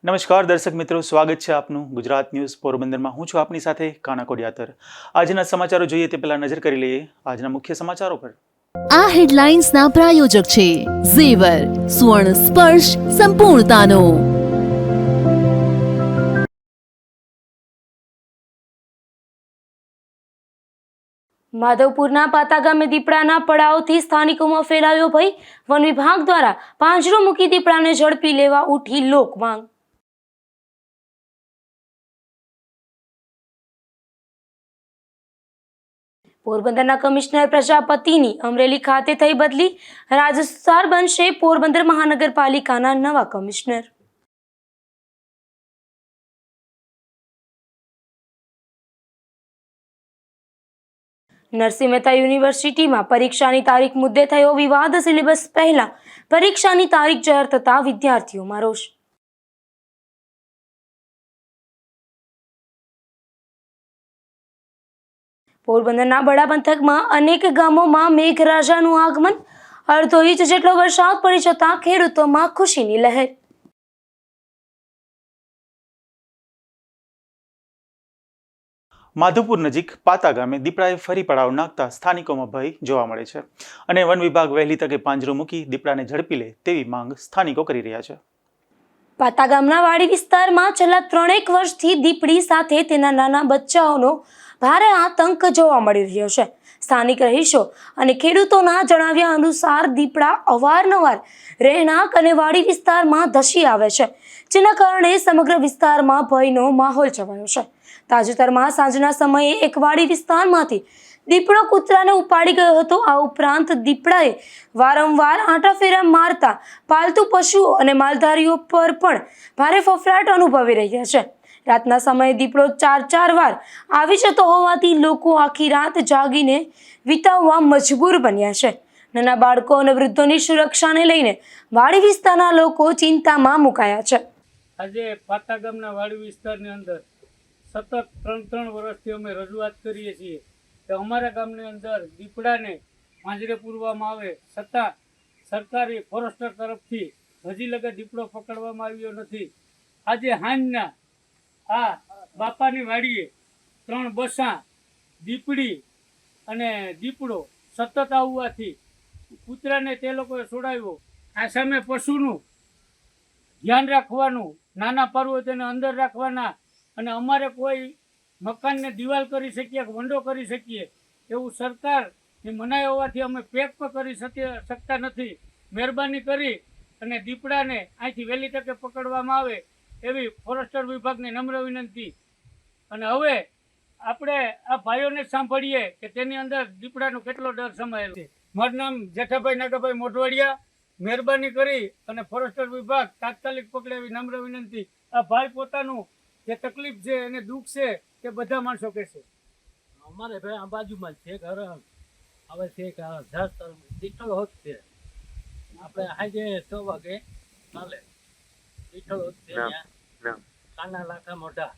નમસ્કાર દર્શક મિત્રો, સ્વાગત છે આપનું ગુજરાત ન્યૂઝ પોરબંદરમાં। હું છું આપની સાથે કાના કોડિયાતર। આજના સમાચારો જોઈએ તે પહેલા નજર કરી લઈએ આજના મુખ્ય સમાચારો પર। આ હેડલાઇન્સના પ્રાયોજક છે ઝેવર, સુવર્ણ સ્પર્શ સંપૂર્ણતાનો। માધવપુરના પાતા ગામે દીપડાના પડાવથી સ્થાનિકોમાં ફેલાયો ભય। વન વિભાગ દ્વારા પાંજરો મૂકી દીપડાને ઝડપી લેવા ઉઠી લોકમાંગ। પોરબંદરના કમિશનર પ્રજાપતિની અમરેલી ખાતે થઈ બદલી। રાજસ્થાન બનશે પોરબંદર મહાનગરપાલિકાના નવા કમિશનર। નરસિંહ મહેતા યુનિવર્સિટીમાં પરીક્ષાની તારીખ મુદ્દે થયો વિવાદ। સિલેબસ પહેલા પરીક્ષાની તારીખ જાહેર થતા વિદ્યાર્થીઓમાં રોષ। પોરબંદરના બડા પંથકમાં અનેક ગામોમાં મેઘરાજાનું આગમન। અડધો ઇંચ જેટલો વરસાદ પડી જતા ખેડૂતોમાં ખુશીની લહેર। માધવપુર નજીક પાતા ગામે દીપડાએ ફરી પડાવ નાખતા સ્થાનિકોમાં ભય જોવા મળે છે અને વન વિભાગ વહેલી તકે પાંજરો મૂકી દીપડાને ઝડપી લે તેવી માંગ સ્થાનિકો કરી રહ્યા છે। પાતા ગામના વાડી વિસ્તારમાં છેલ્લા 3 વર્ષથી દીપડી સાથે તેના નાના બચ્ચાઓનો ભારે આતંક જોવા મળી રહ્યો છે। સ્થાનિક રહીશો અને ખેડૂતોના જણાવ્યા અનુસાર દીપડા અવારનવાર રહેણાંક અને વાડી વિસ્તારમાં ધસી આવે છે, જેના કારણે સમગ્ર વિસ્તારમાં ભયનો માહોલ છવાયો છે। તાજેતરમાં સાંજના સમયે એક વાડી વિસ્તારમાંથી દીપડો કૂતરાને ઉપાડી ગયો હતો। આ ઉપરાંત દીપડાએ વારંવાર આંટાફેરા મારતા પાલતુ પશુઓ અને માલધારીઓ પર પણ ભારે ફફડાટ અનુભવી રહ્યા છે। રાતના સમયે દીપડો 4 વાર આવી જતો હોવાથી લોકો આખી રાત જાગીને વિતાવવા મજબૂર બન્યા છે। નાના બાળકો અને વૃદ્ધોની સુરક્ષાને લઈને વાડી વિસ્તારના લોકો ચિંતામાં મુકાયા છે। આજે પાતા ગામના વાડી વિસ્તારની અંદર સતત 3 વર્ષથી અમે રજૂઆત કરીએ છીએ કે અમારા ગામની અંદર દીપડાને પાંજરે પૂરવામાં આવે, છતાં સરકારી ફોરેસ્ટર તરફથી હજી લગી દીપડો પકડવામાં આવ્યો નથી। આજે હાંજના આ બાપાની વાડીએ 3 બસા, દીપડી અને દીપડો સતત આવવાથી કૂતરાને તે લોકોએ છોડાવ્યો। આ સામે પશુનું ધ્યાન રાખવાનું, નાના પારવો તેને અંદર રાખવાના અને અમારે કોઈ મકાનને દિવાલ કરી શકીએ કે વંડો કરી શકીએ એવું સરકારની મનાઈ હોવાથી અમે પેક પણ કરી શકતા નથી। મહેરબાની કરી અને દીપડાને અહીંથી વહેલી તકે પકડવામાં આવે એવી ફોરેસ્ટર વિભાગને નમ્ર વિનંતી। અને હવે આપણે આ ભાઈઓને સાંભળીએ કે તેની અંદર દીપડાનો કેટલો ડર સમાયેલો છે। મારું નામ જેઠાભાઈ નાગાભાઈ મોઢવાડિયા। મહેરબાની કરી અને ફોરેસ્ટર વિભાગ તાત્કાલિક પકડે એવી નમ્ર વિનંતી। આ ભાઈ પોતાનું જે તકલીફ છે એને દુઃખ છે તે બધા માણસો કહેશે। અમારે ભાઈ આ બાજુમાં જ છે ઘર આવે છે કે દીઠળ હોત છે આપણે આજે 6 વાગે ચાલે દીઠળ હોત છે કાના લાખા મોઢા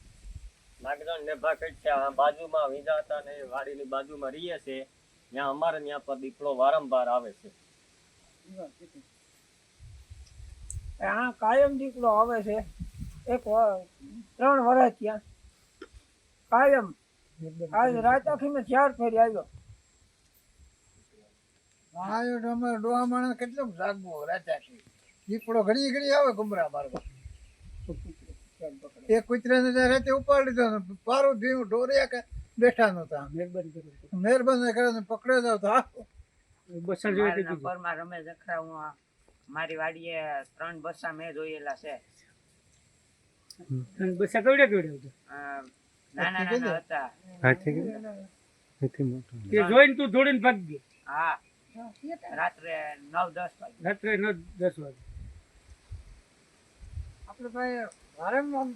નાગરાણ ને ભાગ છે બાજુમાં વીજા હતા ને વાડીની બાજુમાં રહીએ છે ત્યાં અમારે ત્યાં પર દીપડો વારંવાર આવે છે। આ કાયમ દીપડો આવે છે। 3 વર્ષ ત્યાં કાયમ આજ રાત આખીમાં 4 ફેરી આવ્યો। અમારે ડોહા માણસ કેટલો જાગવો રાત આખી દીપડો ઘડી ઘડી આવે ગુમરા મારવા। એક કૂતરાને રાતે ઉપાડી લીધો, પારું ધીયું ઢોર્યા કે બેઠા નતા। મહેરબાની કરીને પકડે જાવ તો રમેશ જખરા, હું મારી વાડીએ 3 બસા મેં જોયેલા છે। બસા કેવડે નાના નાના હતા તે જોઈને તું દોડીને ભાગી ગયો? હા, રાત્રે 9-10 વાગે। રાત્રે 9-10 વાગે આપણે ભાઈ વારંવાર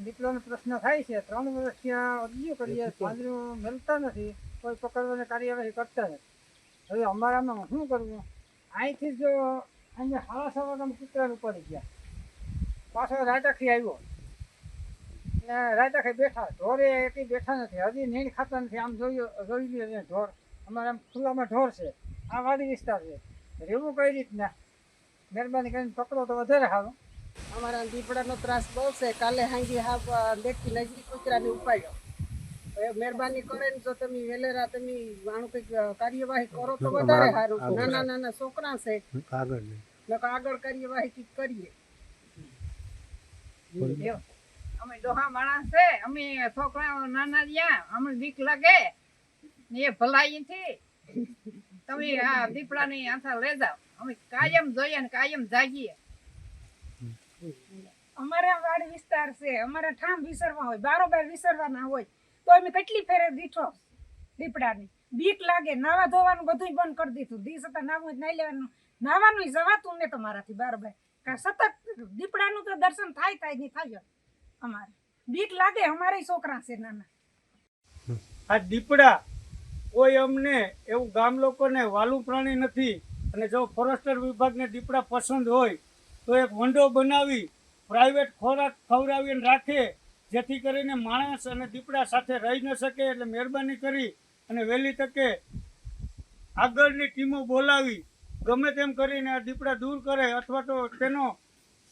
દીપડાનો પ્રશ્ન થાય છે। 3 વર્ષ ત્યાં અરજીઓ કરીએ, પાંજરું મળતા નથી, કોઈ પકડવાની કાર્યવાહી કરતા નથી। હવે અમારામાં શું કરવું? અહીંથી જો અહીંયા 6:30 વાગ્યામાં કૂતરાને ઉપાડી ગયા, પાછો રાતાખી આવ્યો ને રાતાખી બેઠા, ઢોરે એકી બેઠા નથી, હજી નીણ ખાતા નથી। આમ જોઈ લે ઢોર, અમારે આમ ખુલ્લામાં ઢોર છે, આ વાડી વિસ્તાર છે, રહેવું કઈ રીતના? મહેરબાની કરીને પકડો તો વધારે સારું। અમારા દીપડાનો ત્રાસ બહુ છે. કાલે હાંજી દેખી નજરી કૂતરાને ઉપાડ્યો. હવે મહેરબાની કરીને જો તમે વેલેરા તમે આનું કંઈક કાર્યવાહી કરો તો વધારે સારું. નાના નાના છોકરા છે, આગળ કાર્યવાહી કંઈક કરીએ. અમે ડોહા માણસ છે, અમે છોકરા નાના રહ્યા, અમને બીક લાગે ને એ ભલાઈ થી તમે આ દીપડાની આથા લઈ જાઓ. અમે કાયમ જોઈએ ને કાયમ જાગીએ. અમારા વાડ વિસ્તાર છે, અમારા ઠામ વિસરવા હોય, બારોબાર વિસરવાના હોય તો અમે કેટલી ફેરે દીઠો દીપડાની બીક લાગે. નાવા ધોવાનું બધું બંધ કરી દીધું. દી છતાં નાવું નાઈ લેવાનું, નાવાનું જવાતું ને તમારાથી બારોબાર. સતત દીપડાનું તો દર્શન થાય નહીં થાય. અમારે બીક લાગે. અમારે છોકરા છે નાના. આ દીપડા કોઈ અમને એવું ગામ લોકોને વાલું પ્રાણી નથી. અને જો ફોરેસ્ટર વિભાગને દીપડા પસંદ હોય તો એક વંડો બનાવી પ્રાઇવેટ ખોરાક ખવડાવીને રાખે, જેથી કરીને માણસ અને દીપડા સાથે રહી ન શકે. એટલે મહેરબાની કરી અને વહેલી તકે આગળની ટીમો બોલાવી ગમે તેમ કરીને આ દીપડા દૂર કરે, અથવા તો તેનો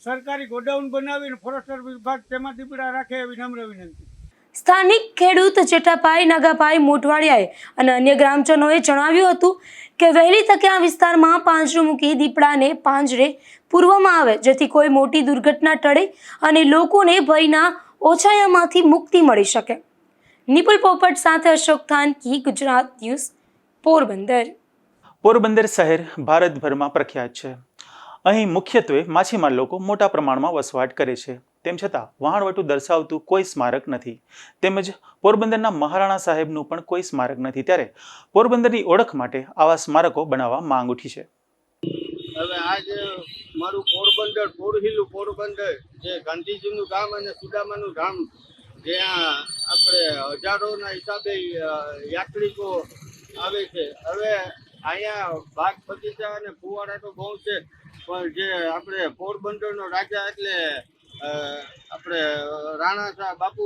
સરકારી ગોડાઉન બનાવીને ફોરેસ્ટર વિભાગ તેમાં દીપડા રાખે એવી નમ્ર વિનંતી. સ્થાનિક ખેડૂત જેઠાભાઈ નાગાભાઈ મોઢવાડિયાએ અને અન્ય ગ્રામજનોએ જણાવ્યું હતું કે વહેલી તકે આ વિસ્તારમાં પાંજરું મૂકી દીપડાને પાંજરે પૂરવામાં આવે, જેથી કોઈ મોટી દુર્ઘટના ટળે અને લોકોને ભયના ઓછાયામાંથી મુક્તિ મળી શકે. નિપુલ પોપટ સાથે અશોક થાનકી, ગુજરાત ન્યૂઝ, પોરબંદર. પોરબંદર શહેર ભારતભરમાં પ્રખ્યાત છે. અહીં મુખ્યત્વે માછીમાર લોકો મોટા પ્રમાણમાં વસવાટ કરે છે. તેમ છતાં વહાણવટું દર્શાવતું કોઈ સ્મારક નથી, તેમજ પોરબંદરના મહારાણા સાહેબનું પણ કોઈ સ્મારક નથી. ત્યારે પોરબંદરની ઓળખ માટે આવા સ્મારકો બનાવવા માંગ ઉઠી છે. હવે આજ મારું પોરબંદર, પોરહિલું પોરબંદર, જે ગાંધીજીનું ગામ અને સુદામાનું ગામ, જ્યાં આપણે હજારોના હિસાબે યાત્રિકો આવે છે. હવે અહીંયા બાગ બગીચા અને ફુવારા તો બહુ છે, પણ જે આપણે પોરબંદરનો રાજા એટલે આપણે રાણા સાહેબ બાપુ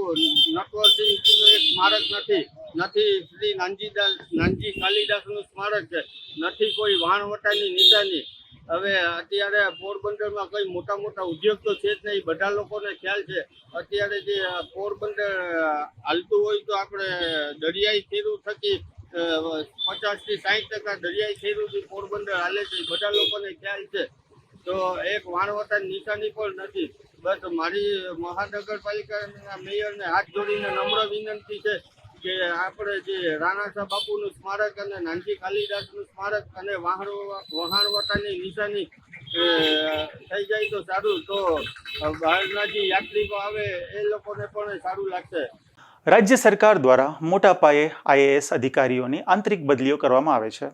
નટવરસિંહજીનું એક સ્મારક નથી શ્રી નાનજી કાલિદાસનું સ્મારક છે, નથી કોઈ વહાણવટાની નિશાની. હવે અત્યારે પોરબંદરમાં કઈ મોટા મોટા ઉદ્યોગ તો છે જ નહીં, બધા લોકોને ખ્યાલ છે. અત્યારે જે પોરબંદર હાલતું હોય તો આપણે દરિયાઈ ખેડૂ થકી 50 થી 60% દરિયાઈ ખેડૂત પોરબંદર હાલે છે, બધા લોકોને ખ્યાલ છે. તો એક વહાણવટાની નિશાની પણ નથી. બસ મારી મહાનગરપાલિકાના મેયરને હાથ જોડીને નમ્ર વિનંતી છે કે આપણે જે રાણા સાહેબ બાપુનું સ્મારક અને નાનજી કાલિદાસનું સ્મારક અને વહાણવટાની નિશાની થઈ જાય તો સારું. તો બહારના જે યાત્રિકો આવે એ લોકોને પણ સારું લાગશે. રાજ્ય સરકાર દ્વારા મોટા પાયે IAS અધિકારીઓની આંતરિક બદલીઓ કરવામાં આવે છે,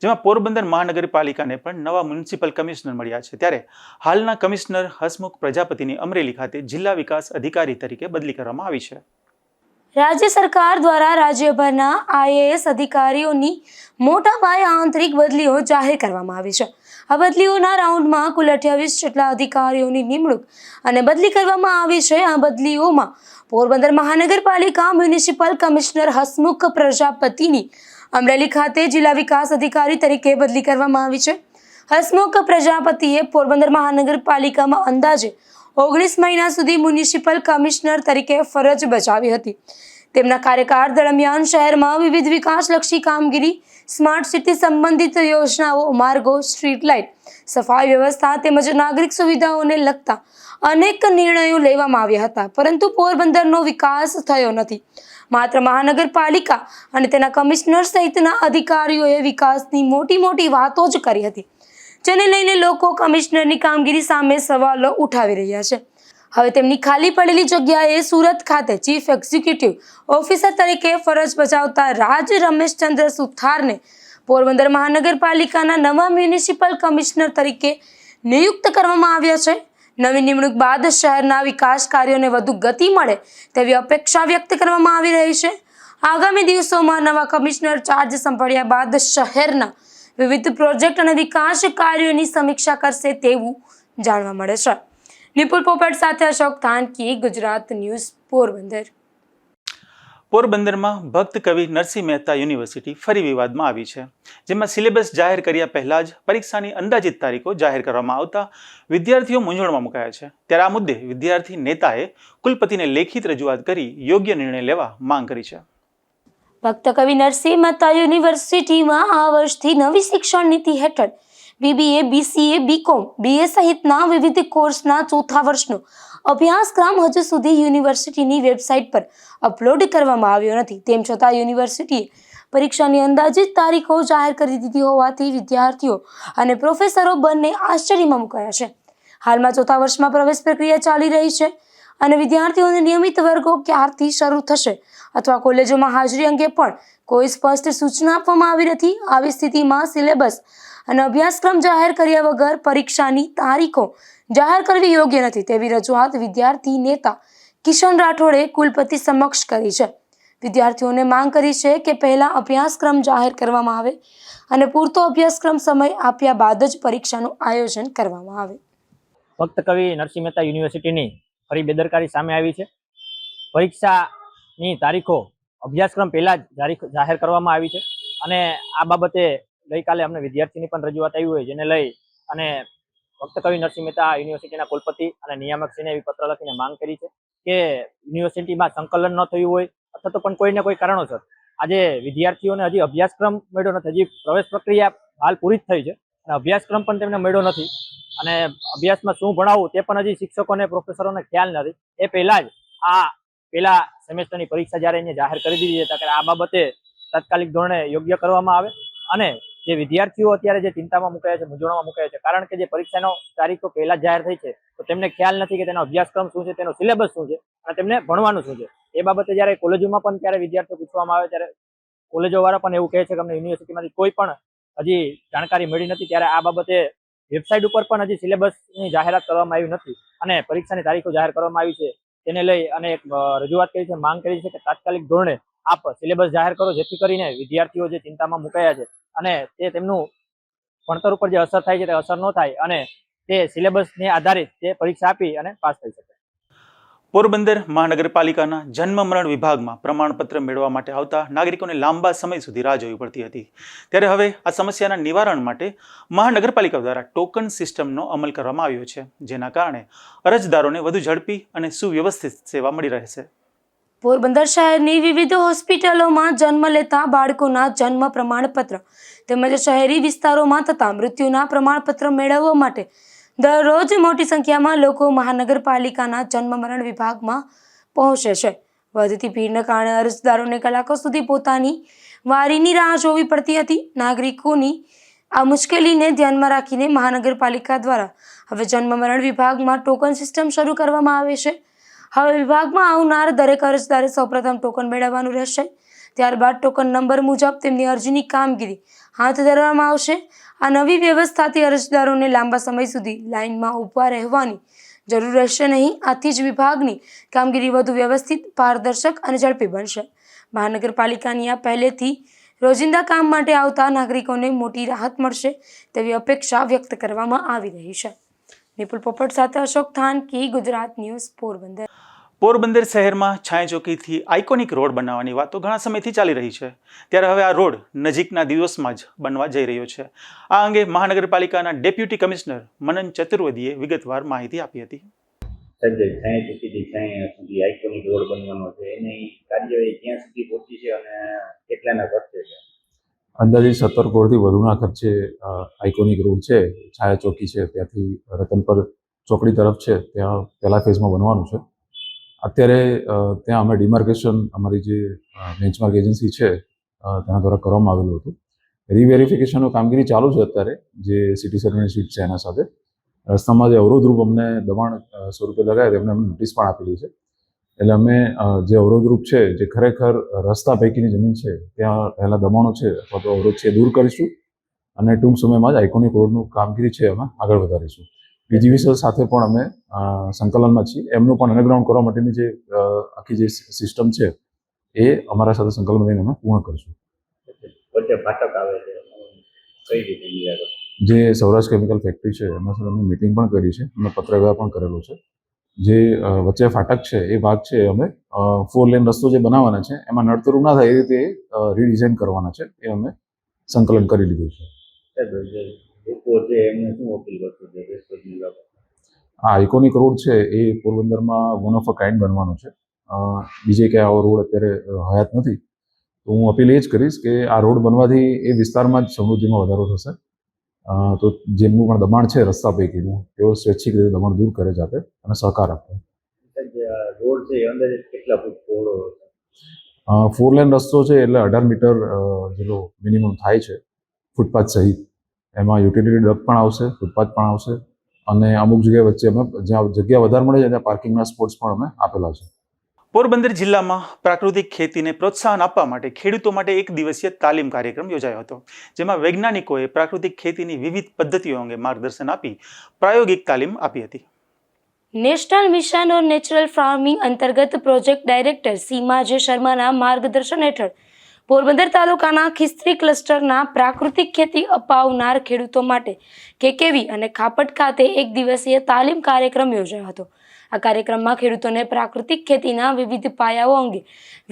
જેમાં પોરબંદર મહાનગરપાલિકાને પણ નવા મ્યુનિસિપલ કમિશનર મળ્યા છે. ત્યારે હાલના કમિશનર હસમુખ પ્રજાપતિની અમરેલી ખાતે જિલ્લા વિકાસ અધિકારી તરીકે બદલી કરવામાં આવી છે. રાજ્ય સરકાર દ્વારા રાજ્યભરના IAS અધિકારીઓની મોટા પાયે આંતરિક બદલીઓ જાહેર કરવામાં આવી છે. આ બદલીઓના રાઉન્ડમાં કુલ 28 જેટલા અધિકારીઓની નિમણૂક અને બદલી કરવામાં આવી છે. આ બદલીઓમાં પોરબંદર મહાનગરપાલિકા મ્યુનિસિપલ કમિશનર હસમુખ પ્રજાપતિની અમરેલી ખાતે જિલ્લા વિકાસ અધિકારી તરીકે બદલી કરવામાં આવી છે. હસમુખ પ્રજાપતિએ પોરબંદર મહાનગરપાલિકામાં અંદાજે 19 મહિના સુધી મ્યુનિસિપલ કમિશનર તરીકે ફરજ બજાવી હતી. તેમના કાર્યકાળ દરમિયાન શહેરમાં વિવિધ વિકાસલક્ષી કામગીરી, સ્માર્ટ સિટી સંબંધિત યોજનાઓ, માર્ગો, સ્ટ્રીટ લાઇટ, સફાઈ વ્યવસ્થા તેમજ નાગરિક સુવિધાઓને લગતા અનેક નિર્ણયો લેવામાં આવ્યા હતા, પરંતુ પોરબંદરનો વિકાસ થયો નથી. માત્ર મહાનગરપાલિકા અને તેના કમિશનર સહિતના અધિકારીઓએ વિકાસની મોટી વાતો જ કરી હતી, જેને લઈને લોકો કમિશનરની કામગીરી સામે સવાલો ઉઠાવી રહ્યા છે. હવે તેમની ખાલી પડેલી જગ્યાએ સુરત ખાતે ચીફ એક્ઝિક્યુટિવ ઓફિસર તરીકે ફરજ બજાવતા રાજ રમેશચંદ્ર સુથારને પોરબંદર મહાનગરપાલિકાના નવા મ્યુનિસિપલ કમિશનર તરીકે નિયુક્ત કરવામાં આવ્યા છે. નવી નિમણૂક બાદ શહેરના વિકાસ કાર્યોને વધુ ગતિ મળે તેવી અપેક્ષા વ્યક્ત કરવામાં આવી રહી છે. આગામી દિવસોમાં નવા કમિશનર ચાર્જ સંભાળ્યા બાદ શહેરના વિવિધ પ્રોજેક્ટ અને વિકાસ કાર્યોની સમીક્ષા કરશે તેવું જાણવા મળે છે. નિપુલ પોપટ સાથે અશોક થાનકી, ગુજરાત ન્યૂઝ, પોરબંદર. પોરબંદરમાં ભક્ત કવિ નરસિંહ મહેતા યુનિવર્સિટી ફરી વિવાદમાં આવી છે, જેમાં સિલેબસ જાહેર કર્યા પહેલા જ પરીક્ષાની અંદાજિત તારીખો જાહેર કરવામાં આવતા વિદ્યાર્થીઓ મૂંઝવણમાં મુકાયા છે। ત્યારે આ મુદ્દે વિદ્યાર્થી નેતાએ કુલપતિને લેખિત રજૂઆત કરી યોગ્ય નિર્ણય લેવા માંગ કરી છે। ભક્ત કવિ નરસિંહ મહેતા યુનિવર્સિટીમાં આ વર્ષથી નવી શિક્ષણ નીતિ હેઠળ BBA, BCA, BCom, BA સહિતના વિવિધ કોર્સના ચોથા વર્ષનો અભ્યાસક્રમ હજુ સુધી યુનિવર્સિટીની વેબસાઇટ પર અપલોડ કરવામાં આવ્યો નથી। તેમ છતાં યુનિવર્સિટીએ પરીક્ષાની અંદાજિત તારીખો જાહેર કરી દીધી હોવાથી વિદ્યાર્થીઓ અને પ્રોફેસરો બંને આશ્ચર્યમાં મુકાયા છે। હાલમાં ચોથા વર્ષમાં પ્રવેશ પ્રક્રિયા ચાલી રહી છે અને વિદ્યાર્થીઓને નિયમિત વર્ગો ક્યારથી શરૂ થશે અથવા કોલેજોમાં હાજરી અંગે પણ કોઈ સ્પષ્ટ સૂચના આપવામાં આવી નથી। આવી સ્થિતિમાં સિલેબસ અને અભ્યાસક્રમ જાહેર કર્યા વગર પરીક્ષાની તારીખો જાહેર કરવી યોગ્ય નથી તેવી રજૂઆત વિદ્યાર્થી નેતા કિશન રાઠોડે કુલપતિ સમક્ષ કરી છે। વિદ્યાર્થીઓને માંગ કરી છે કે પહેલા અભ્યાસક્રમ જાહેર કરવામાં આવે અને પૂરતો અભ્યાસક્રમ સમય આપ્યા બાદ જ પરીક્ષાનું આયોજન કરવામાં આવે। ભક્ત કવિ નરસિંહ મહેતા યુનિવર્સિટીની ફરી બેદરકારી સામે આવી છે। પરીક્ષાની તારીખો અભ્યાસક્રમ પહેલા જ જાહેર કરવામાં આવી છે અને આ બાબતે ગઈકાલે અમને વિદ્યાર્થીની પણ રજૂઆત આવી હોય, જેને લઈ અને ભક્ત કવિ નરસિંહ મહેતા યુનિવર્સિટીના કુલપતિ અને નિયામકશ્રીને એવી પત્ર લખીને માંગ કરી છે કે યુનિવર્સિટીમાં સંકલન ન થયું હોય અથવા તો પણ કોઈને કોઈ કારણોસર આજે વિદ્યાર્થીઓને હજી અભ્યાસક્રમ મળ્યો નથી, હજી પ્રવેશ પ્રક્રિયા હાલ પૂરી જ થઈ છે અને અભ્યાસક્રમ પણ તેમને મળ્યો નથી અને અભ્યાસમાં શું ભણાવવું તે પણ હજી શિક્ષકોને પ્રોફેસરોને ખ્યાલ નથી। એ પહેલા જ આ પહેલા સેમેસ્ટરની પરીક્ષા જ્યારે એને જાહેર કરી દીધી છે ત્યારે આ બાબતે તાત્કાલિક ધોરણે યોગ્ય કરવામાં આવે અને જે વિદ્યાર્થીઓ અત્યારે જે ચિંતામાં મુકાયા છે, મૂંઝવણમાં મુકાયા છે, કારણ કે જે પરીક્ષાનો તારીખો પહેલા જ જાહેર થઈ છે તો તેમને ખ્યાલ નથી કે તેનો અભ્યાસક્રમ શું છે, તેનો સિલેબસ શું છે અને તેમને ભણવાનું શું છે। એ બાબતે જ્યારે કોલેજોમાં પણ ત્યારે વિદ્યાર્થીઓ પૂછવામાં આવે ત્યારે કોલેજો વાળા પણ એવું કહે છે કે અમને યુનિવર્સિટીમાંથી કોઈ પણ હજી જાણકારી મળી નથી। ત્યારે આ બાબતે વેબસાઇટ ઉપર પણ હજી સિલેબસની જાહેરાત કરવામાં આવી નથી અને પરીક્ષાની તારીખો જાહેર કરવામાં આવી છે, તેને લઈ અને એક રજૂઆત કરી છે, માંગ કરી છે કે તાત્કાલિક ધોરણે આપ સિલેબસ જાહેર કરો, જેથી કરીને વિદ્યાર્થીઓ જે ચિંતામાં મુકાયા છે અને તે તેમનું ભણતર ઉપર જે અસર થાય છે તે અસર ન થાય અને તે સિલેબસને આધારિત તે પરીક્ષા આપી અને પાસ થઈ શકે। પોરબંદર મહાનગરપાલિકાના જન્મ મરણ વિભાગમાં પ્રમાણપત્ર મેળવવા માટે આવતા નાગરિકોને લાંબા સમય સુધી રાહ જોવી પડતી હતી। ત્યારે હવે આ સમસ્યાના નિવારણ માટે મહાનગરપાલિકા દ્વારા ટોકન સિસ્ટમનો અમલ કરવામાં આવ્યો છે, જેના કારણે અરજદારોને વધુ ઝડપી અને સુવ્યવસ્થિત સેવા મળી રહેશે। પોરબંદર શહેરની વિવિધ હોસ્પિટલોમાં જન્મ લેતા બાળકોના જન્મ પ્રમાણપત્ર તેમજ શહેરી વિસ્તારોમાં થતા મૃત્યુના પ્રમાણપત્ર મેળવવા માટે દરરોજ મોટી સંખ્યામાં લોકો મહાનગરપાલિકાના જન્મ મરણ વિભાગમાં પહોંચે છે। વધતી ભીડને કારણે અરજદારોને કલાકો સુધી પોતાની વારીની રાહ જોવી પડતી હતી। નાગરિકોની આ મુશ્કેલીને ધ્યાનમાં રાખીને મહાનગરપાલિકા દ્વારા હવે જન્મ મરણ વિભાગમાં ટોકન સિસ્ટમ શરૂ કરવામાં આવે છે। હવે વિભાગમાં આવનાર દરેક અરજદારે સૌપ્રથમ ટોકન મેળવવાનું રહેશે, ત્યારબાદ ટોકન નંબર મુજબ તેમની અરજીની કામગીરી હાથ ધરવામાં આવશે। આ નવી વ્યવસ્થાથી અરજદારોને લાંબા સમય સુધી લાઇનમાં ઊભા રહેવાની જરૂર રહેશે નહીં। આથી જ વિભાગની કામગીરી વધુ વ્યવસ્થિત, પારદર્શક અને ઝડપી બનશે। મહાનગરપાલિકાની આ પહેલેથી રોજિંદા કામ માટે આવતા નાગરિકોને મોટી રાહત મળશે તેવી અપેક્ષા વ્યક્ત કરવામાં આવી રહી છે। નિપુલ પોપટ સાથે અશોક થાનકી, ગુજરાત ન્યૂઝ, પોરબંદર। પોરબંદર શહેરમાં છાંયચોકીથી આઇકોનિક રોડ બનાવવાની વાતો ઘણા સમયથી ચાલી રહી છે, ત્યારે હવે આ રોડ નજીકના દિવસમાં જ બનવા જઈ રહ્યો છે। આ અંગે મહાનગરપાલિકાના ડેપ્યુટી કમિશનર મનન ચતુર્વેદીએ વિગતવાર માહિતી આપી હતી। છાંયચોકીથી છાંય સુધી આઇકોનિક રોડ બનવાનો છે, એની કાર્યવાહી ક્યાં સુધી પહોંચી છે અને કેટલાના ખર્ચે છે? અંદાજે 17 કરોડથી વધુના ખર્ચે આઇકોનિક રોડ છે, છાયાચોકી છે, ત્યાંથી રતનપર ચોકડી તરફ છે, ત્યાં પહેલા ફેઝમાં બનવાનું છે। અત્યારે ત્યાં અમે ડિમાર્કેશન અમારી જે બેન્ચમાર્ક એજન્સી છે તેના દ્વારા કરવામાં આવેલું હતું। રીવેરિફિકેશનની કામગીરી ચાલુ છે અત્યારે, જે સિટી સર્વેની સીટ છે એના સાથે। રસ્તામાં જે અવરોધરૂપ અમને દબાણ સ્વરૂપે લગાવે તેમને અમે નોટિસ પણ આપેલી છે, એટલે અમે જે અવરોધરૂપ છે, જે ખરેખર રસ્તા પૈકીની જમીન છે ત્યાં રહેલા દબાણો છે અથવા તો અવરોધ છે દૂર કરીશું અને ટૂંક સમયમાં જ આઇકોનિક રોડનું કામગીરી છે અમે આગળ વધારીશું। પીજીવીસીએલ સાથે પણ અમે સંકલનમાં છીએ, એમનું પણ અંડરગ્રાઉન્ડ કરવા માટેની જે આખી જે સિસ્ટમ છે એ અમારા સાથે સંકલન રહીને અમે પૂર્ણ કરીશું। વચ્ચે ફાટક આવે છે, કઈ રીતે નિરાકરણ? જે સૌરાષ્ટ્ર કેમિકલ ફેક્ટરી છે એના સાથે અમે મિટિંગ પણ કરી છે, અમે પત્રવ્યવહાર પણ કરેલો છે, જે વચ્ચે ફાટક છે એ ભાગ છે અમે 4 લેન રસ્તો જે બનાવવાના છે એમાં નડતરું ના થાય એ રીતે રીડિઝાઇન કરવાના છે એ અમે સંકલન કરી લીધું છે. લોકો છે એમને શું અપીલ કરશો જે રેસ્ટોરન્ટની બાબત? આ આઇકોનિક રોડ છે એ પોરબંદરમાં વન ઓફ અ કાઇન્ડ બનવાનો છે. બીજે ક્યાંય આવો રોડ અત્યારે હયાત નથી. તો હું અપીલ એ જ કરીશ કે આ રોડ બનવાથી એ વિસ્તારમાં જ સમૃદ્ધિમાં વધારો થશે. તો જેમનું પણ દબાણ છે રસ્તા પૈકીનું તેઓ સ્વૈચ્છિક રીતે દબાણ દૂર કરે જાતે અને સહકાર આપે. રોડ છે એ અંદાજે કેટલા ફૂટ પહોળો હશે? 4 લેન રસ્તો છે એટલે 18 મીટર જેટલો મિનિમમ થાય છે ફૂટપાથ સહિત. એમાં યુટિલિટી ડક પણ આવશે, ફૂટપાથ પણ આવશે અને અમુક જગ્યાએ વચ્ચે અમે જ્યાં જગ્યા વધારે મળે છે ત્યાં પાર્કિંગના સ્પોટ્સ પણ અમે આપેલા છે. પોરબંદર જિલ્લામાં પ્રાકૃતિક ખેતીને પ્રોત્સાહન આપવા માટે ખેડૂતો માટે એક દિવસીય તાલીમ કાર્યક્રમ યોજાયો હતો, જેમાં વૈજ્ઞાનિકોએ પ્રાકૃતિક ખેતીની વિવિધ પદ્ધતિઓ અંગે માર્ગદર્શન આપી પ્રાયોગિક તાલીમ આપી હતી. National mission on natural farming અંતર્ગત પ્રોજેક્ટ ડાયરેક્ટર સીમા જે શર્માના માર્ગદર્શન હેઠળ પોરબંદર તાલુકાના ખિસ્ત્રી ક્લસ્ટરના પ્રાકૃતિક ખેતી અપાવનાર ખેડૂતો માટે કેકેવી અને ખાપટ ખાતે એક દિવસીય તાલીમ કાર્યક્રમ યોજાયો હતો. આ કાર્યક્રમમાં ખેડૂતોને પ્રાકૃતિક ખેતીના વિવિધ પાયાઓ અંગે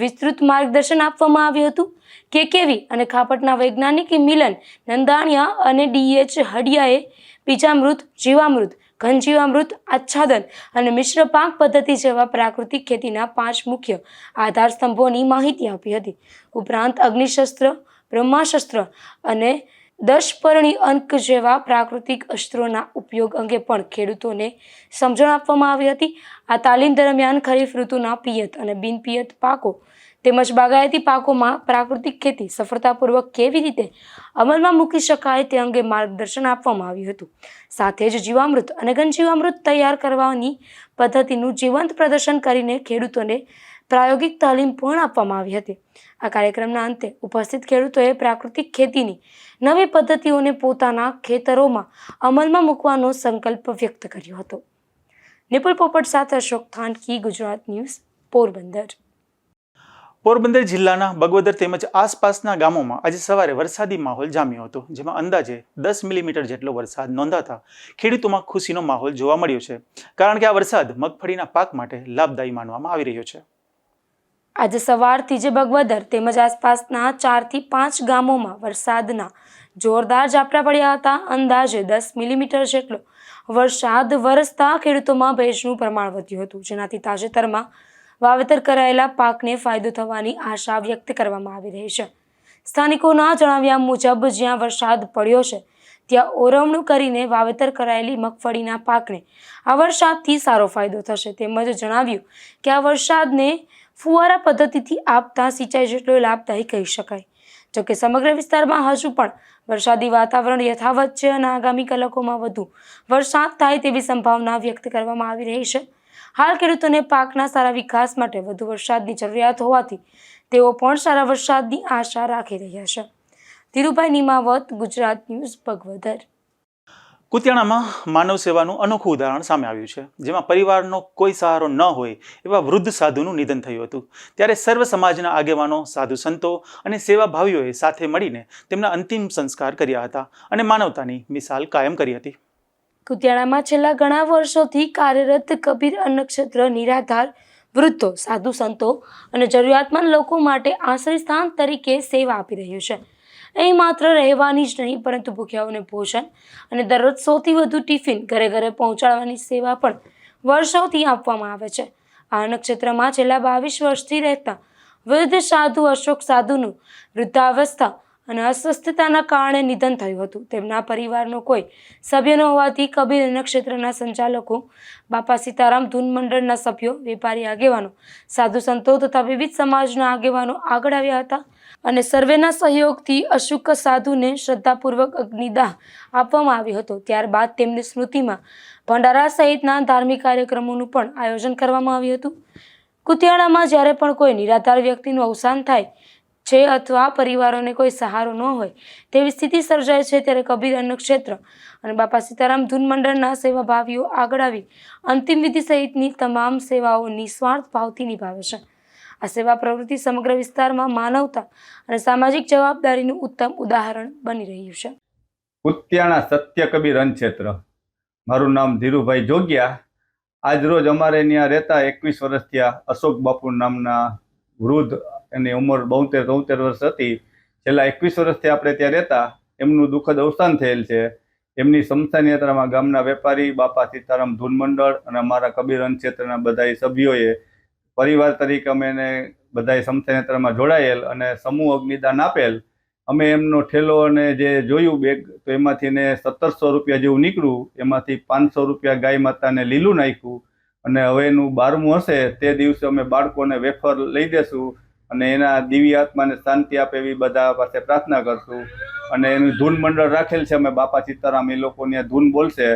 વિસ્તૃત માર્ગદર્શન આપવામાં આવ્યું હતું. કેકેવી અને ખાપટના વૈજ્ઞાનિક મિલન નંદાણીયા અને ડીએચ હડિયાએ બીજામૃત, જીવામૃત, ઘનજીવામૃત, આચ્છાદન અને મિશ્ર પાક પદ્ધતિ જેવા પ્રાકૃતિક ખેતીના 5 મુખ્ય આધાર સ્તંભોની માહિતી આપી હતી. ઉપરાંત અગ્નિશસ્ત્ર, બ્રહ્માસ્ત્ર અને 10 પરણી અંક જેવા પ્રાકૃતિક અસ્ત્રોના ઉપયોગ અંગે પણ ખેડૂતોને સમજણ આપવામાં આવી હતી. આ તાલીમ દરમિયાન ખરીફ ઋતુના પિયત અને બિનપિયત પાકો તેમજ બાગાયતી પાકોમાં પ્રાકૃતિક ખેતી સફળતાપૂર્વક કેવી રીતે અમલમાં મૂકી શકાય તે અંગે માર્ગદર્શન આપવામાં આવ્યું હતું. સાથે જ જીવામૃત અને ઘનજીવામૃત તૈયાર કરવાની પદ્ધતિનું જીવંત પ્રદર્શન કરીને ખેડૂતોને પ્રાયોગિક તાલીમ પણ આપવામાં આવી હતી. આ કાર્યક્રમના અંતે ઉપસ્થિત ખેડૂતોએ પ્રાકૃતિક ખેતીની નવી પદ્ધતિઓને પોતાના ખેતરોમાં અમલમાં મૂકવાનો સંકલ્પ વ્યક્ત કર્યો હતો. નિપુલ પોપટ સાથે અશોક થાનકી, ગુજરાત ન્યૂઝ, પોરબંદર. પોરબંદર જિલ્લાના બગવદર તેમજ આસપાસના ગામોમાં આજે સવારે વરસાદી માહોલ જામ્યો હતો, જેમાં અંદાજે 10 મિલીમીટર જેટલો વરસાદ નોંધાતા ખેડૂતોમાં ખુશીનો માહોલ જોવા મળ્યો છે, કારણ કે આ વરસાદ મગફળીના પાક માટે લાભદાયી માનવામાં આવી રહ્યો છે. આજે સવારથી જ બગવદર તેમજ આસપાસના 4 થી 5 ગામોમાં વરસાદના જોરદાર ઝાપટા પડ્યા હતા. અંદાજે 10 મિલીમીટર જેટલો વરસાદ વરસતા ખેડૂતોમાં ભેજનું પ્રમાણ વધ્યું હતું, જેનાથી તાજેતરમાં વાવેતર કરાયેલા પાકને ફાયદો થવાની આશા વ્યક્ત કરવામાં આવી રહી છે. સ્થાનિકોના જણાવ્યા મુજબ જ્યાં વરસાદ પડ્યો છે ત્યાં ઓરવણું કરીને વાવેતર કરાયેલી મગફળીના પાકને આ વરસાદથી સારો ફાયદો થશે. તેમજ જણાવ્યું કે આ વરસાદને ફુવારા પદ્ધતિથી આપતા સિંચાઈ જેટલો લાભદાયી કહી શકાય. જોકે સમગ્ર વિસ્તારમાં હજુ પણ વરસાદી વાતાવરણ યથાવત છે અને આગામી કલાકોમાં વધુ વરસાદ થાય તેવી સંભાવના વ્યક્ત કરવામાં આવી રહી છે. હાલ ખેડૂતોને પાકના સારા વિકાસ માટે વધુ વરસાદની જરૂરિયાત હોવાથી તેઓ પણ સારા વરસાદની આશા રાખી રહ્યા છે. ધીરુભાઈ નિમાવત, ગુજરાત ન્યૂઝ, બગવદર. કુતિયાણામાં માનવ સેવાનું અનોખું ઉદાહરણ સામે આવ્યું છે, જેમાં પરિવારનો કોઈ સહારો ન હોય એવા વૃદ્ધ સાધુનું નિધન થયું હતું. ત્યારે સર્વ સમાજના આગેવાનો, સાધુ સંતો અને સેવાભાવીઓએ સાથે મળીને તેમના અંતિમ સંસ્કાર કર્યા હતા અને માનવતાની મિસાલ કાયમ કરી હતી. કુતિયાણામાં છેલ્લા ઘણા વર્ષોથી કાર્યરત કબીર અન્નક્ષેત્ર નિરાધાર વૃદ્ધો, સાધુ સંતો અને જરૂરિયાતમંદ લોકો માટે આશ્રય સ્થાન તરીકે સેવા આપી રહ્યું છે. અહીં માત્ર રહેવાની જ નહીં પરંતુ ભૂખ્યાઓને ભોજન અને દરરોજ 100થી વધુ ટિફિન ઘરે ઘરે પહોંચાડવાની સેવા પણ વર્ષોથી આપવામાં આવે છે. આ અન્નક્ષેત્રમાં છેલ્લા 22 વર્ષથી રહેતા વૃદ્ધ સાધુ અશોક સાધુનું વૃદ્ધાવસ્થા અને અસ્વસ્થતાના કારણે નિધન થયું હતું. તેમના પરિવારનો કોઈ સભ્ય ન હોવાથી કબીર અન્નક્ષેત્રના સંચાલકો, બાપા સીતારામ ધૂન મંડળના સભ્યો, વેપારી આગેવાનો, સાધુ સંતો તથા વિવિધ સમાજના આગેવાનો આગળ આવ્યા હતા અને સર્વેના સહયોગથી અશુક સાધુને શ્રદ્ધાપૂર્વક અગ્નિદાહ આપવામાં આવ્યો હતો. ત્યારબાદ તેમની સ્મૃતિમાં ભંડારા સહિતના ધાર્મિક કાર્યક્રમોનું પણ આયોજન કરવામાં આવ્યું હતું. કુતિયાણામાં જ્યારે પણ કોઈ નિરાધાર વ્યક્તિનું અવસાન થાય છે અથવા પરિવારોને કોઈ સહારો ન હોય તેવી સ્થિતિ સર્જાય છે, ત્યારે કબીર અન્નક્ષેત્ર અને બાપા સીતારામ ધૂન મંડળના સેવાભાવીઓ આગળ આવી અંતિમ વિધિ સહિતની તમામ સેવાઓ નિસ્વાર્થ ભાવથી નિભાવે છે. આ સેવા પ્રવૃત્તિ સમગ્ર વિસ્તારમાં માનવતા અને સામાજિક જવાબદારીનું ઉત્તમ ઉદાહરણ બની રહ્યું છે. કુતિયાણા સત્ય કબીર અન્નક્ષેત્ર. મારું નામ ધીરુભાઈ જોગિયા આજરોજ અમારે ત્યાં રહેતા 21 વર્ષ થયા અશોક બાપુ નામના વૃદ્ધ, એની ઉંમર 72-73 વર્ષ હતી. છેલ્લા 21 વર્ષથી આપણે ત્યાં રહેતા. એમનું દુઃખદ અવસાન થયેલ છે. એમની સ્મશાન યાત્રામાં ગામના વેપારી, બાપા સીતારામ ધૂન મંડળ અને અમારા કબીરવંશ ક્ષેત્રના બધા સભ્યોએ પરિવાર તરીકે અમે એને બધા સ્મશાન યાત્રામાં જોડાયેલ અને સમૂહ અગ્નિદાન આપેલ. અમે એમનો ઠેલો અને જે જોયું બેગ, તો એમાંથી ને 1700 રૂપિયા જેવું નીકળ્યું. એમાંથી 500 રૂપિયા ગાય માતાને લીલું નાખ્યું અને હવે એનું 12મું હશે તે દિવસે અમે બાળકોને વેફર લઈ દેશું અને એના દિવ્ય આત્માને શાંતિ આપે એવી બધા પાસે પ્રાર્થના કરશું. અને એનું ધૂન મંડળ રાખેલ છે. અમે બાપા સીતારામ એ લોકોની ધૂન બોલશે,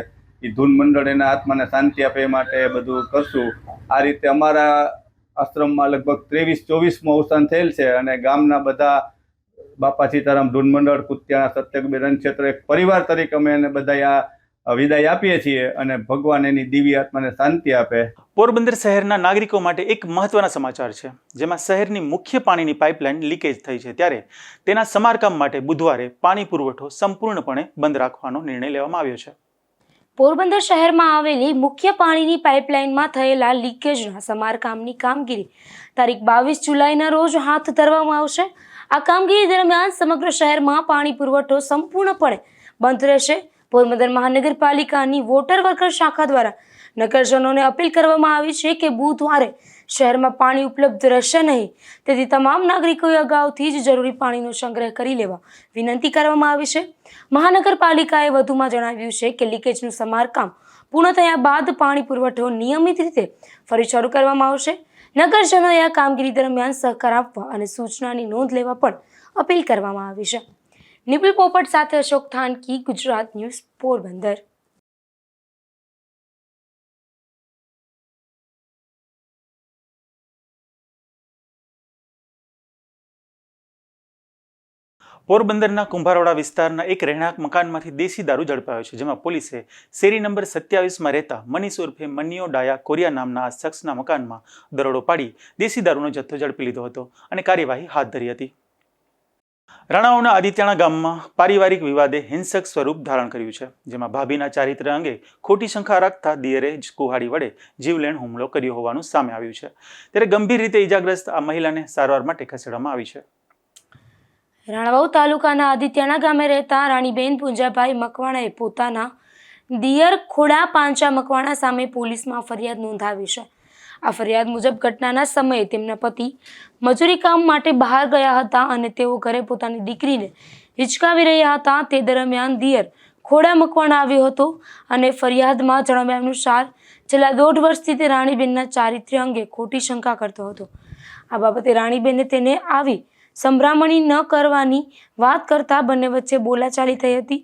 એ ધૂન મંડળ એના આત્માને શાંતિ આપે એ માટે બધું કરશું. આ રીતે અમારા આશ્રમમાં લગભગ 23-24મું અવસાન થયેલ છે અને ગામના બધા બાપા સીતારામ ધૂન મંડળ, કુત્યાણા સત્યકબીરન ક્ષેત્ર એક પરિવાર તરીકે અમે એને બધા આ વિદાય આપીએ છીએ અને ભગવાન એની દિવ્ય આત્માને શાંતિ આપે. પોરબંદર શહેરના નાગરિકો માટે એક મહત્વના સમાચાર છે, જેમાં શહેરની મુખ્ય પાણીની પાઇપલાઇન લીકેજ થઈ છે, ત્યારે તેના સમારકામ માટે બુધવારે પાણી પુરવઠો સંપૂર્ણપણે બંધ રાખવાનો નિર્ણય લેવામાં આવ્યો છે. પોરબંદર શહેરમાં આવેલી મુખ્ય પાણીની પાઇપલાઇનમાં થયેલા લીકેજના સમારકામની કામગીરી તારીખ 22 જુલાઈના રોજ હાથ ધરવામાં આવશે. આ કામગીરી દરમિયાન સમગ્ર શહેરમાં પાણી પુરવઠો સંપૂર્ણપણે બંધ રહેશે. પોરબંદર મહાનગરપાલિકાની વોટર વર્કર શાખા દ્વારા નગરજનોને અપીલ કરવામાં આવી છે કે બુધવારે શહેરમાં પાણી ઉપલબ્ધ રહેશે નહીં, તેથી તમામ નાગરિકોએ અગાઉથી જ જરૂરી પાણીનો સંગ્રહ કરી લેવા વિનંતી કરવામાં આવી છે. મહાનગરપાલિકાએ વધુમાં જણાવ્યું છે કે લીકેજનું સમારકામ પૂર્ણ થયા બાદ પાણી પુરવઠો નિયમિત રીતે ફરી શરૂ કરવામાં આવશે. નગરજનોએ આ કામગીરી દરમિયાન સહકાર આપવા અને સૂચનાની નોંધ લેવા પણ અપીલ કરવામાં આવી છે. નિપુલ પોપટ સાથે અશોક થાનકી, ગુજરાત ન્યૂઝ, પોરબંદર. પોરબંદરના કુંભારવાડા વિસ્તારના એક રહેણાંક મકાનમાંથી દેશી દારૂ ઝડપાયો છે, જેમાં પોલીસે શેરી નંબર 27માં રહેતા મનીષ ઉર્ફે મનિયો ડાયા કોરિયા નામના આ શખ્સના મકાનમાં દરોડો પાડી દેશી દારૂનો જથ્થો ઝડપી લીધો હતો અને કાર્યવાહી હાથ ધરી હતી. રાણાઓના આદિત્યાણા ગામમાં પારિવારિક વિવાદે હિંસક સ્વરૂપ ધારણ કર્યું છે, જેમાં ભાભીના ચારિત્ર્ય અંગે ખોટી શંકા રાખતા દિયરે કુહાડી વડે જીવલેણ હુમલો કર્યો હોવાનું સામે આવ્યું છે. ત્યારે ગંભીર રીતે ઈજાગ્રસ્ત આ મહિલાને સારવાર માટે ખસેડવામાં આવી છે. રાણાવાવ તાલુકાના આદિત્યાણા ગામે રહેતા રાણીબેન પુંજાભાઈ મકવાણાએ પોતાના દિયર ખોડા પાંચા મકવાણા સામે પોલીસમાં ફરિયાદ નોંધાવી છે. આ ફરિયાદ મુજબ ઘટનાના સમયે તેમના પતિ મજૂરી કામ માટે બહાર ગયા હતા અને તેઓ ઘરે પોતાની દીકરીને હિચકાવી રહ્યા હતા. તે દરમિયાન દિયર ખોડા મકવાણા આવ્યો હતો અને ફરિયાદમાં જણાવ્યા અનુસાર છેલ્લા 1.5 વર્ષથી તે રાણીબેનના ચારિત્ર્ય અંગે ખોટી શંકા કરતો હતો. આ બાબતે રાણીબેને તેને આવી સંભ્રામણી ન કરવાની વાત કરતા બંને વચ્ચે બોલાચાલી થઈ હતી,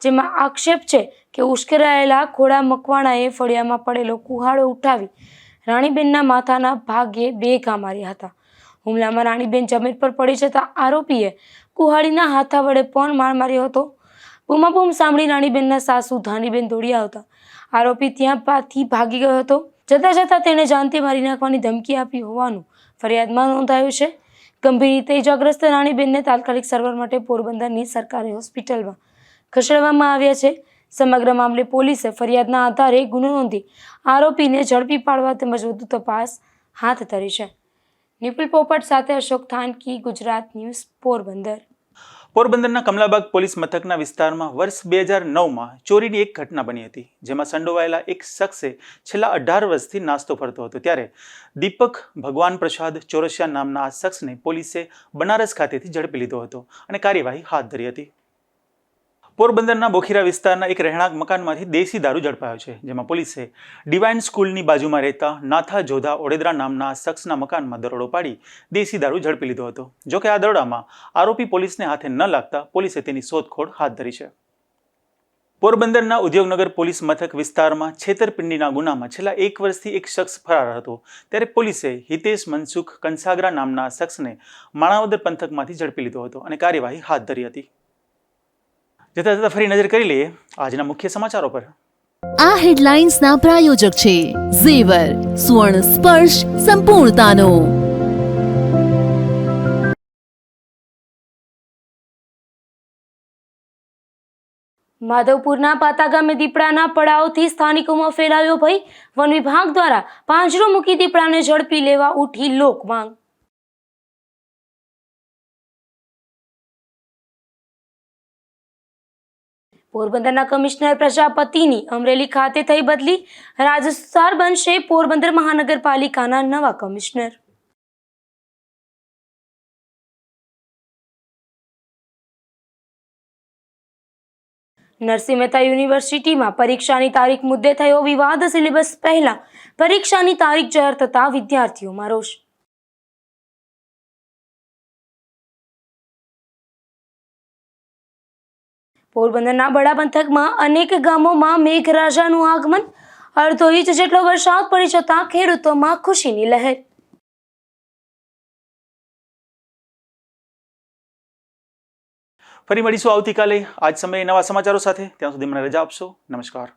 જેમાં આક્ષેપ છે કે ઉશ્કેરાયેલા ખોડા મકવાણાએ ફળિયામાં પડેલો કુહાડો ઉઠાવી રાણીબેનના માથાના ભાગે 2 ઘા માર્યા હતા. હુમલામાં રાણીબેન જમીન પર પડી જતા આરોપીએ કુહાડીના હાથા વડે પણ માર માર્યો હતો. બૂમાબૂમ સાંભળી રાણીબેનના સાસુ ધાનીબેન દોડી આવતા આરોપી ત્યાંથી ભાગી ગયો હતો. જતા જતા તેણે જાનથી મારી નાખવાની ધમકી આપી હોવાનું ફરિયાદમાં નોંધાયું છે. ગંભીર રીતે ઇજાગ્રસ્ત રાણીબેનને તાત્કાલિક સારવાર માટે પોરબંદરની સરકારી હોસ્પિટલમાં ખસેડવામાં આવ્યા છે. સમગ્ર મામલે પોલીસે ફરિયાદના આધારે ગુનો નોંધી આરોપીને ઝડપી પાડવા તેમજ વધુ તપાસ હાથ ધરી છે. નિપુલ પોપટ સાથે અશોક થાનકી, ગુજરાત ન્યૂઝ, પોરબંદર. પોરબંદરના કમલાબાગ પોલીસ મથકના વિસ્તારમાં વર્ષ 2009માં ચોરીની એક ઘટના બની હતી, જેમાં સંડોવાયેલા એક શખ્સે છેલ્લા 18 વર્ષથી નાસ્તો ફરતો હતો. ત્યારે દીપક ભગવાન પ્રસાદ ચોરસિયા નામના આ શખ્સને પોલીસે બનારસ ખાતેથી ઝડપી લીધો હતો અને કાર્યવાહી હાથ ધરી હતી. પોરબંદરના બોખીરા વિસ્તારના એક રહેણાંક મકાનમાંથી દેશી દારૂ ઝડપાયો છે, જેમાં પોલીસે ડિવાઇન સ્કૂલની બાજુમાં રહેતા નાથા જોધા ઓડેદરા નામના શખ્સના મકાનમાં દરોડો પાડી દેશી દારૂ ઝડપી લીધો હતો. જોકે આ દરોડામાં આરોપી પોલીસને હાથે ન લાગતા પોલીસે તેની શોધખોળ હાથ ધરી છે. પોરબંદરના ઉદ્યોગનગર પોલીસ મથક વિસ્તારમાં છેતરપિંડીના ગુનામાં છેલ્લા 1 વર્ષથી એક શખ્સ ફરાર હતો. ત્યારે પોલીસે હિતેશ મનસુખ કંસાગરા નામના શખ્સને માણાવદર પંથકમાંથી ઝડપી લીધો હતો અને કાર્યવાહી હાથ ધરી હતી. જતા જતા ફરી નજર કરી લઈએ આજના મુખ્ય સમાચારો પર. આ હેડલાઇન્સના પ્રાયોજક છે ઝેવર, સુવર્ણ સ્પર્શ સંપૂર્ણતાનો. માધવપુરના પાતા ગામે દીપડાના પડાવથી સ્થાનિકોમાં ફેલાયો ભય. વન વિભાગ દ્વારા પાંજરો મૂકી દીપડાને ઝડપી લેવા ઉઠી લોકમાંગ. પોરબંદરના કમિશનર પ્રજાપતિની અમરેલી ખાતે થઈ બદલી. રાજસ્થાન બનશે પોરબંદર મહાનગરપાલિકાના નવા કમિશનર. નરસિંહ મહેતા યુનિવર્સિટીમાં પરીક્ષાની તારીખ મુદ્દે થયો વિવાદ. સિલેબસ પહેલા પરીક્ષાની તારીખ જાહેર થતા વિદ્યાર્થીઓમાં રોષ. પોરબંદરના બડા પંથકમાં અનેક ગામોમાં મેઘરાજાનું આગમન. અડધો ઇંચ જેટલો વરસાદ પડી જતા ખેડૂતોમાં ખુશીની લહેર. ફરી મળીશું આવતીકાલે આજ સમયે નવા સમાચારો સાથે. ત્યાં સુધી મને રજા આપશો. નમસ્કાર.